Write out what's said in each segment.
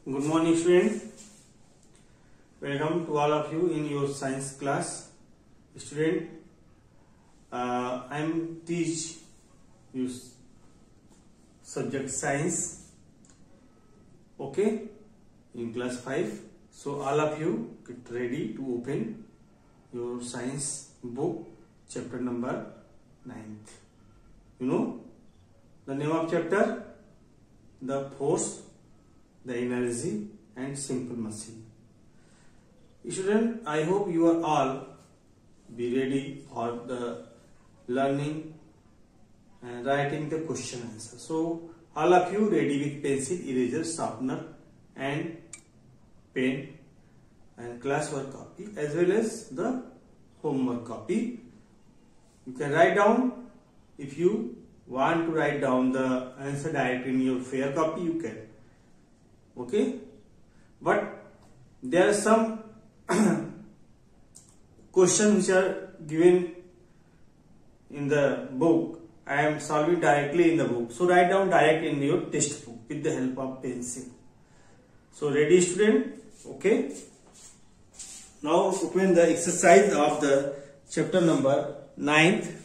Good morning, student. Welcome to all of you in your science class. Student, I am teach you subject science. Okay, in class 5. So all of you get ready to open your science book, chapter number 9th. You know the name of chapter? The force, the energy and simple machine. Student, I hope you are all be ready for the learning and writing the question answer. So all of you ready with pencil, eraser, sharpener and pen and classwork copy as well as the homework copy. You can write down. If you want to write down the answer directly in your fair copy, you can. Okay, but there are some questions which are given in the book. I am solving directly in the book, so write down directly in your textbook with the help of pencil. So ready, student? Okay, now open the exercise of the chapter number 9th.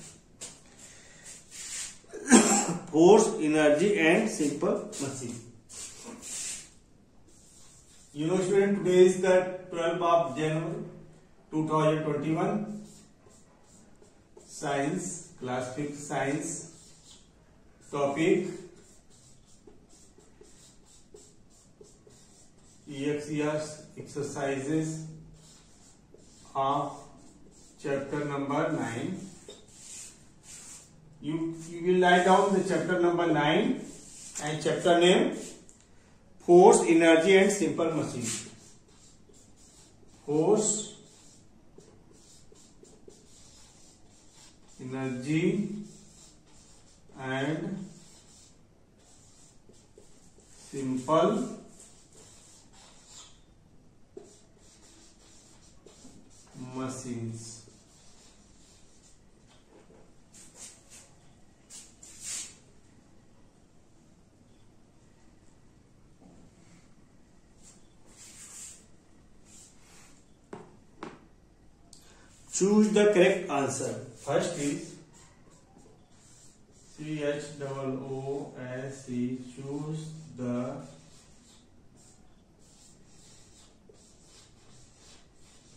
Force, energy and simple machine. You know, student, today is the 12th of January 2021. Science, class 5th science. Topic EXER's exercises of chapter number 9. You will write down the chapter number 9 and chapter name force, energy and simple machine. Force, energy and simple machines. Choose the correct answer. First is CHOOSE. Choose the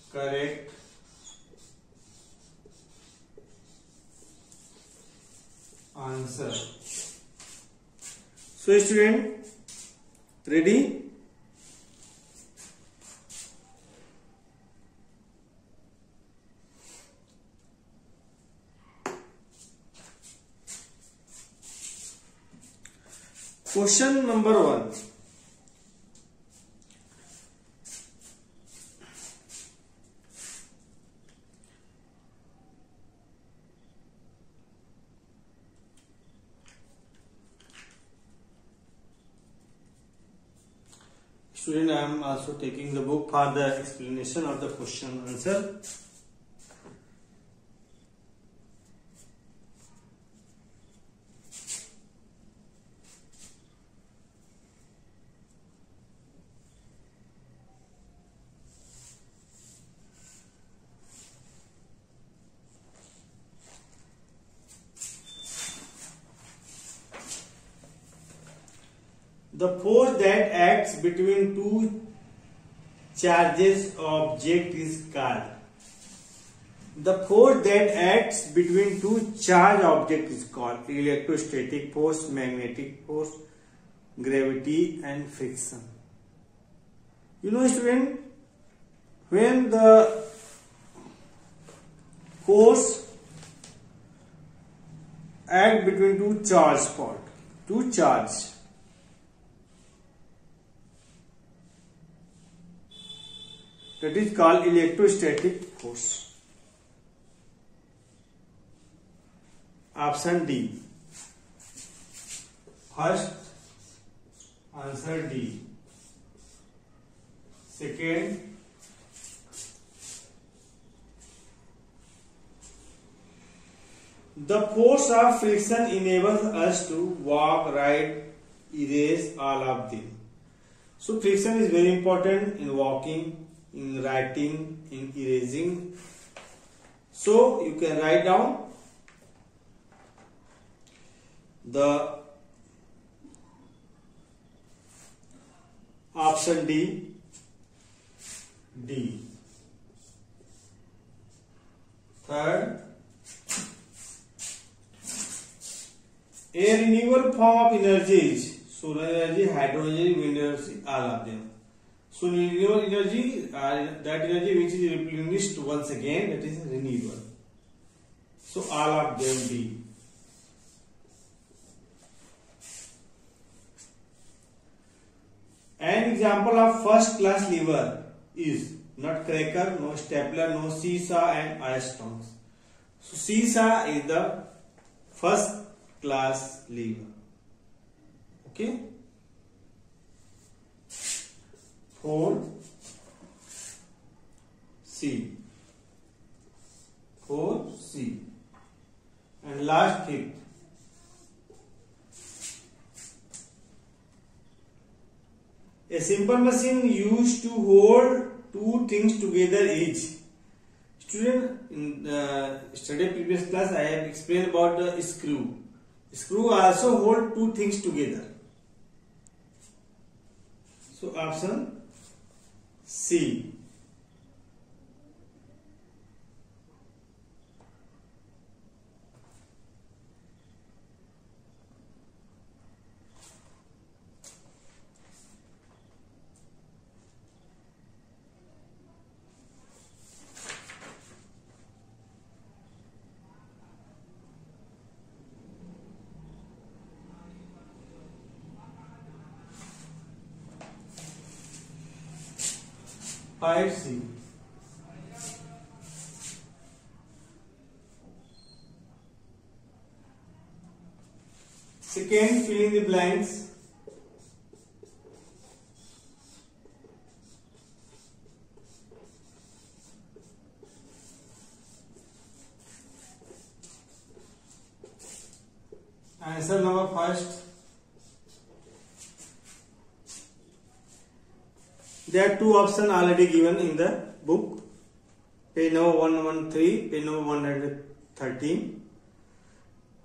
correct answer. So student, ready? Question number 1. Student, I am also taking the book for the explanation of the question answer. The force that acts between two charges object is called. The force that acts between two charged objects is called electrostatic force, magnetic force, gravity and friction. You know, student, when the force act between two charged parts, two charges, that is called electrostatic force. Option D. First answer D. Second, the force of friction enables us to walk, ride, erase all of them. So friction is very important in walking, in writing, in erasing. So you can write down the option D. Third, a renewable form of energy is solar energy, hydro energy, wind energy, all of them. So renewable energy, that energy which is replenished once again, that is renewable. So all of them D. An example of first class lever is nutcracker, no stapler, no seesaw and ironstones. So seesaw is the first class lever. Okay. 4 C. And last fifth. A simple machine used to hold two things together is. Student, in the study previous class I have explained about the screw. Screw also hold two things together. So option C. Five C. Second, fill in the blanks. Answer number first. There are two options already given in the book. Page number 113, page number 113.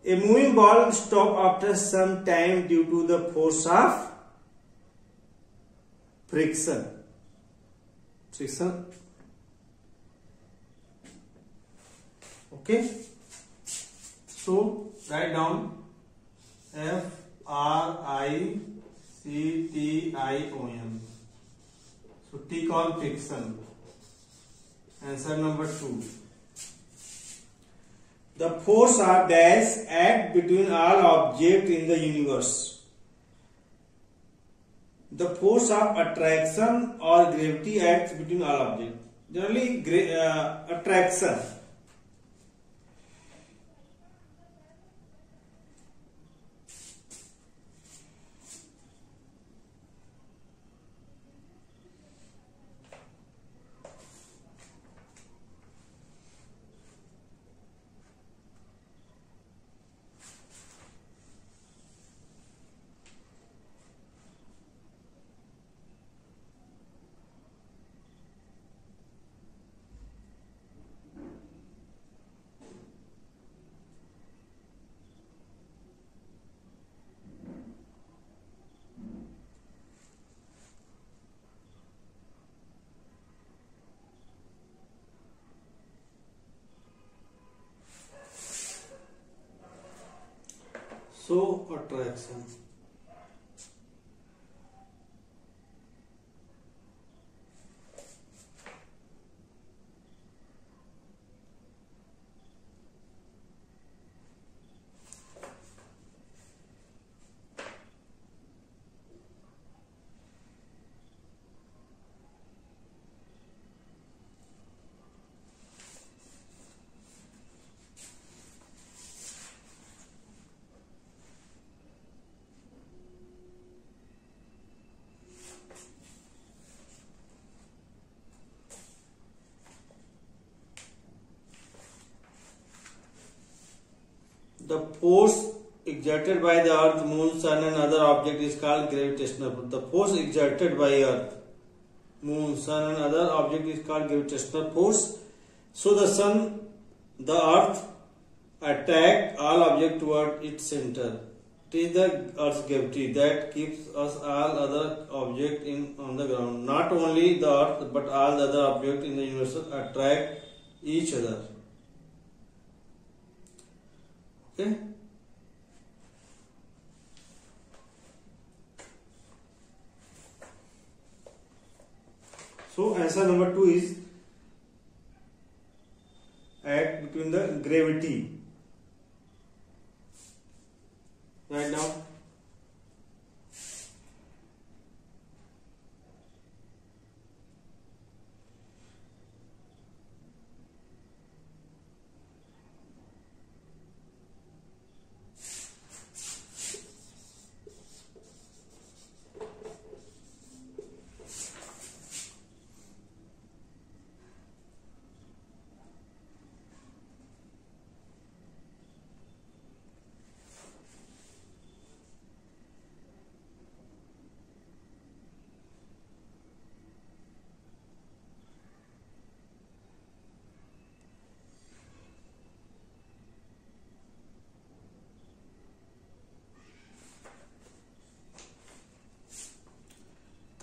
A moving ball stops after some time due to the force of friction. Okay. So write down friction. So T called friction. Answer number 2. The force of dash act between all objects in the universe. The force of attraction or gravity acts between all objects. Generally, attraction. So attraction. The force exerted by the earth, moon, sun and other object is called gravitational force. The force exerted by earth, moon, sun and other object is called gravitational force. So the earth attract all object toward its center. It is the earth's gravity that keeps us all other object on the ground. Not only the earth but all the other objects in the universe attract each other. Okay. So answer number 2 is act between the gravity. Write down.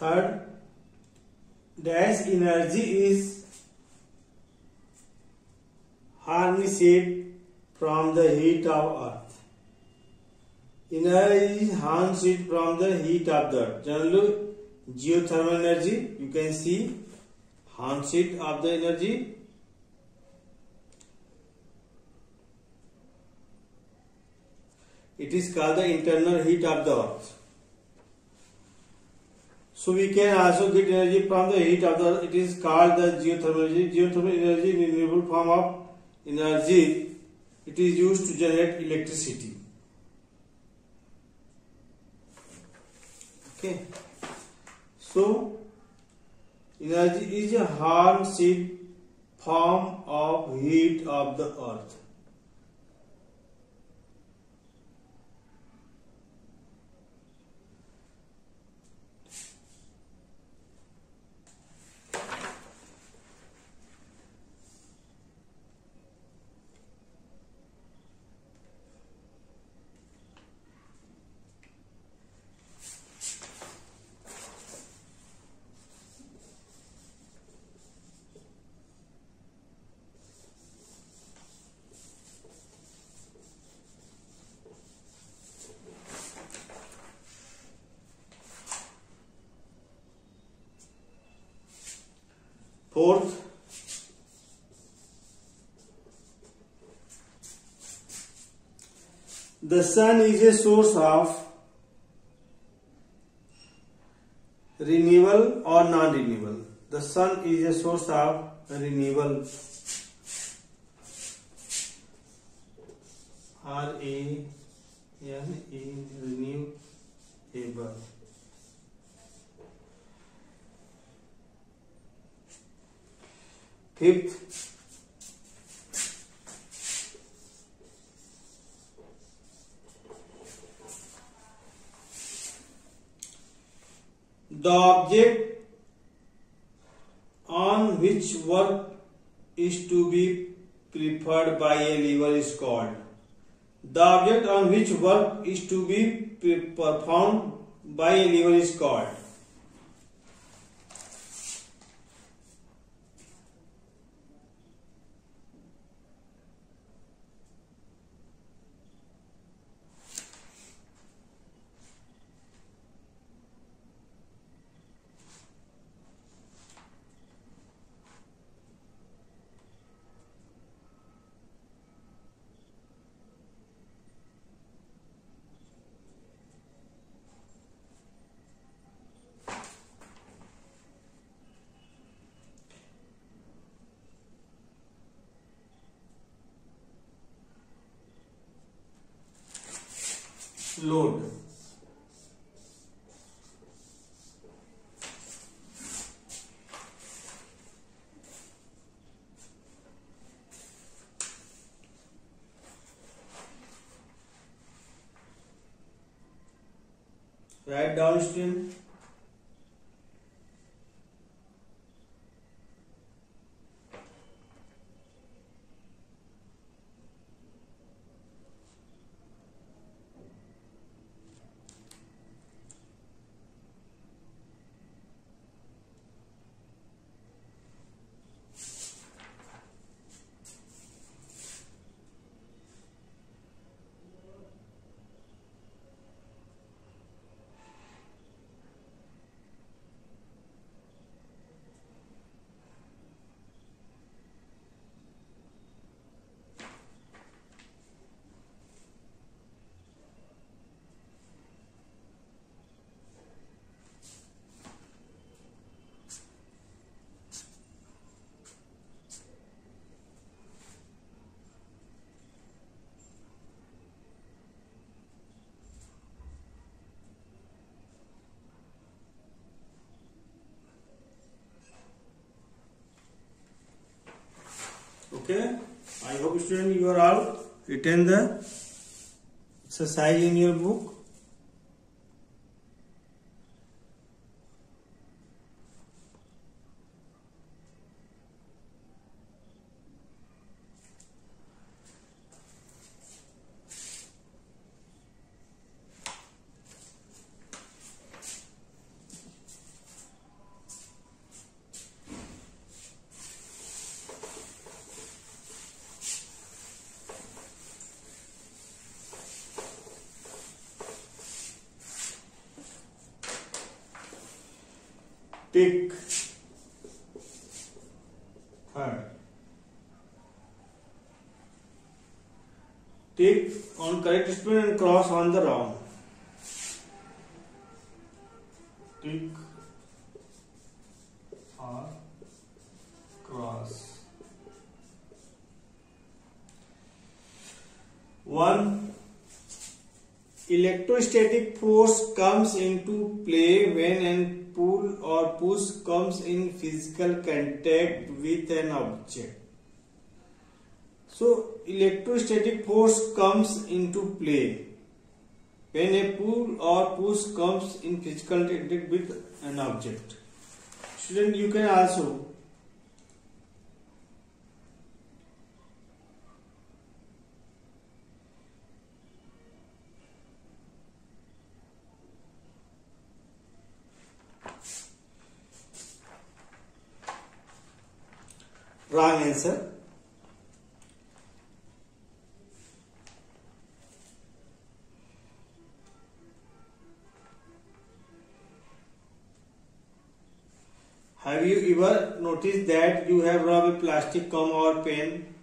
Third, dash energy is harnessed from the heat of earth. Energy is harnessed from the heat of the earth. Generally, geothermal energy, you can see harnessed of the energy. It is called the internal heat of the earth. So we can also get energy from the heat of the earth. It is called the geothermal energy. Geothermal energy is a renewable form of energy. It is used to generate electricity. Okay. So energy is a harnessed form of heat of the earth. Fourth, the sun is a source of renewable or non-renewable. The sun is a source of renewable. R-A-N-E, renewable. Fifth, the object on which work is to be preferred by a lever is called. The object on which work is to be performed by a lever is called. Load. Write down, student. Okay, I hope student you are all written the exercise in your book. Tick. Third. Tick on correct statement and cross on the wrong. Tick or cross. 1. Electrostatic force comes into play when a pull or push comes in physical contact with an object. So, electrostatic force comes into play when a pull or push comes in physical contact with an object. Student, you can also wrong answer. Have you ever noticed that you have rubbed a plastic comb or pen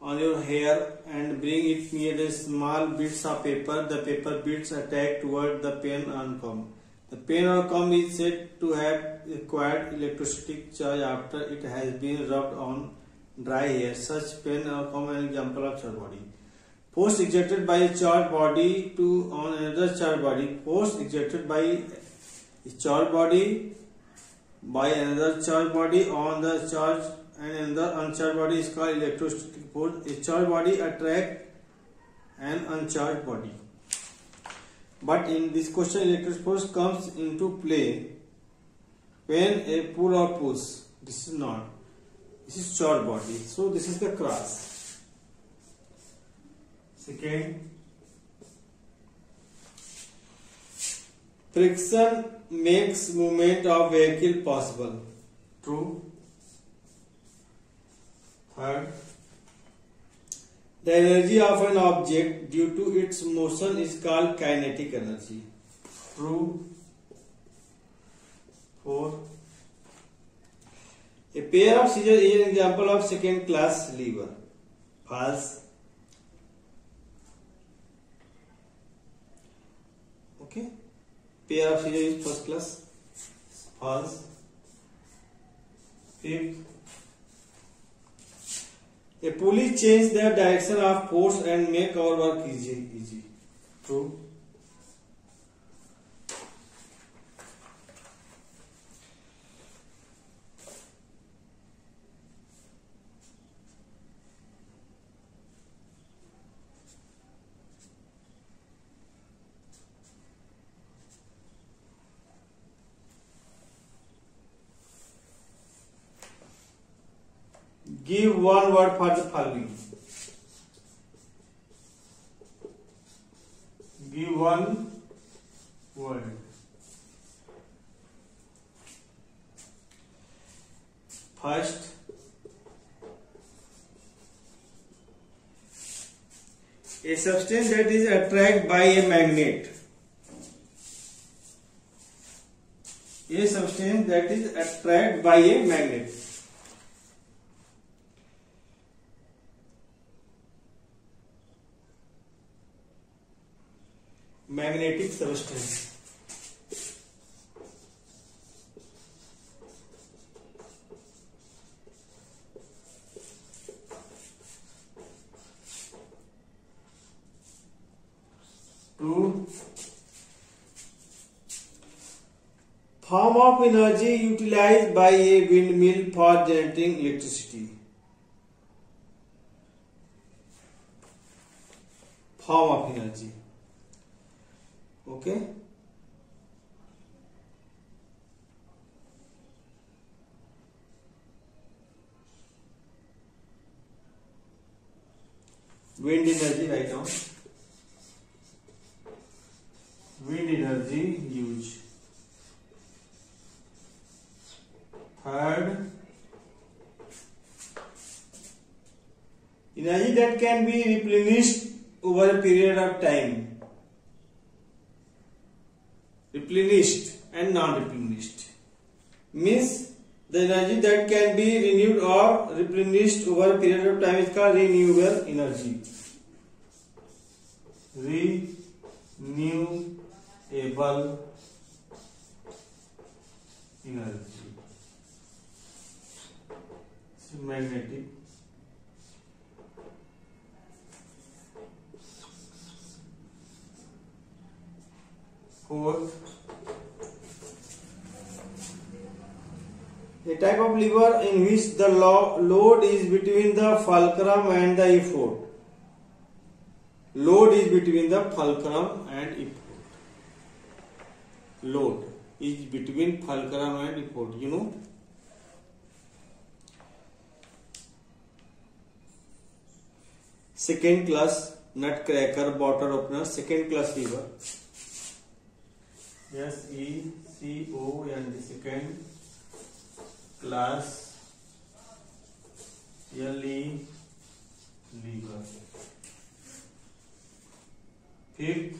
on your hair and bring it near the small bits of paper? The paper bits attack toward the pen and comb. The pen or comb is said to have acquired electrostatic charge after it has been rubbed on dry hair. Such pen or comb is an example of charged body. Force exerted by a charged body on another charged body. Force exerted by a charged body by another charged body on the charge and another uncharged body is called electrostatic force. A charged body attracts an uncharged body. But in this question, electric force comes into play when a pull or push. This is not. This is charged body. So this is the cross. Second, friction makes movement of vehicle possible. True. Third, the energy of an object due to its motion is called kinetic energy. True. 4. A pair of scissors is an example of second class lever. False. Okay. Pair of scissors is first class. False. 5th. A pulley changes the direction of force and make our work easy. True. Give one word for the following. Give one word. First, a substance that is attracted by a magnet. A substance that is attracted by a magnet. Magnetic substance. Two, form of energy utilized by a windmill for generating electricity. Form of energy. Okay. Wind energy, write down. Wind energy used. Third, energy that can be replenished over a period of time. Replenished and non-replenished means the energy that can be renewed or replenished over a period of time is called renewable energy. Renewable energy. Magnetic. Fourth, a type of lever in which the load is between the fulcrum and the effort. Load is between the fulcrum and effort. Load is between fulcrum and effort. You know. Second class nutcracker bottle opener. Second class lever. SECOND. Second class LE lever. Fifth,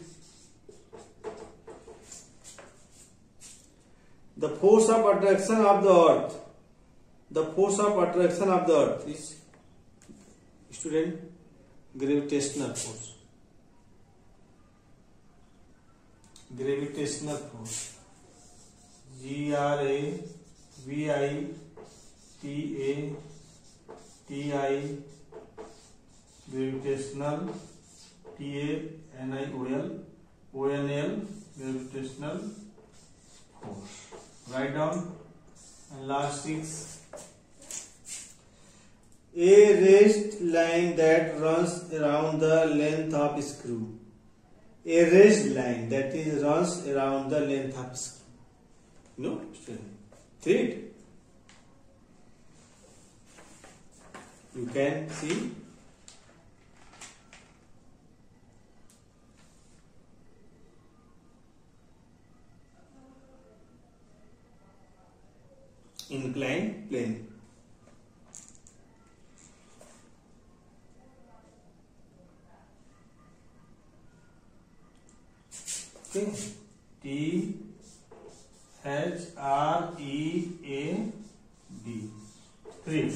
the force of attraction of the earth. The force of attraction of the earth is, student, gravitational force. Gravitational force. GRAVITATI. Gravitational. TANIOL. Gravitational force. Write down. And last six. A raised line that runs around the length of screw. A raised line that is runs around the length of screw. No, thread. You can see. Inclined plane. Okay. THREAD. Thread.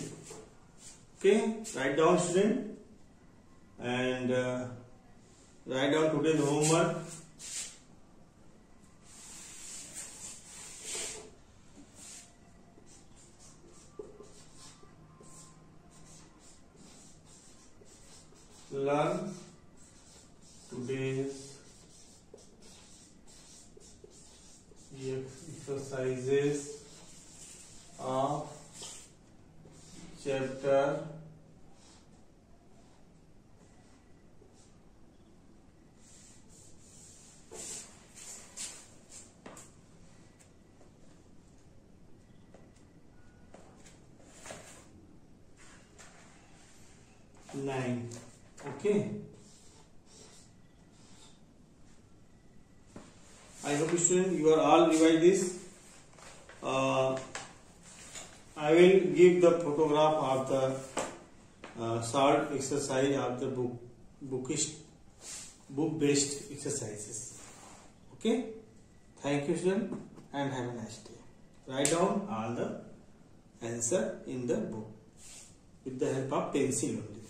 Okay. Write down, student, and write down today's homework. Learn today's exercises of chapter 5. line. Okay. I hope students you are all revise this. I will give the photograph of the short exercise of the book based exercises. Okay. Thank you students and have a nice day. Write down all the answer in the book with the help of pencil only.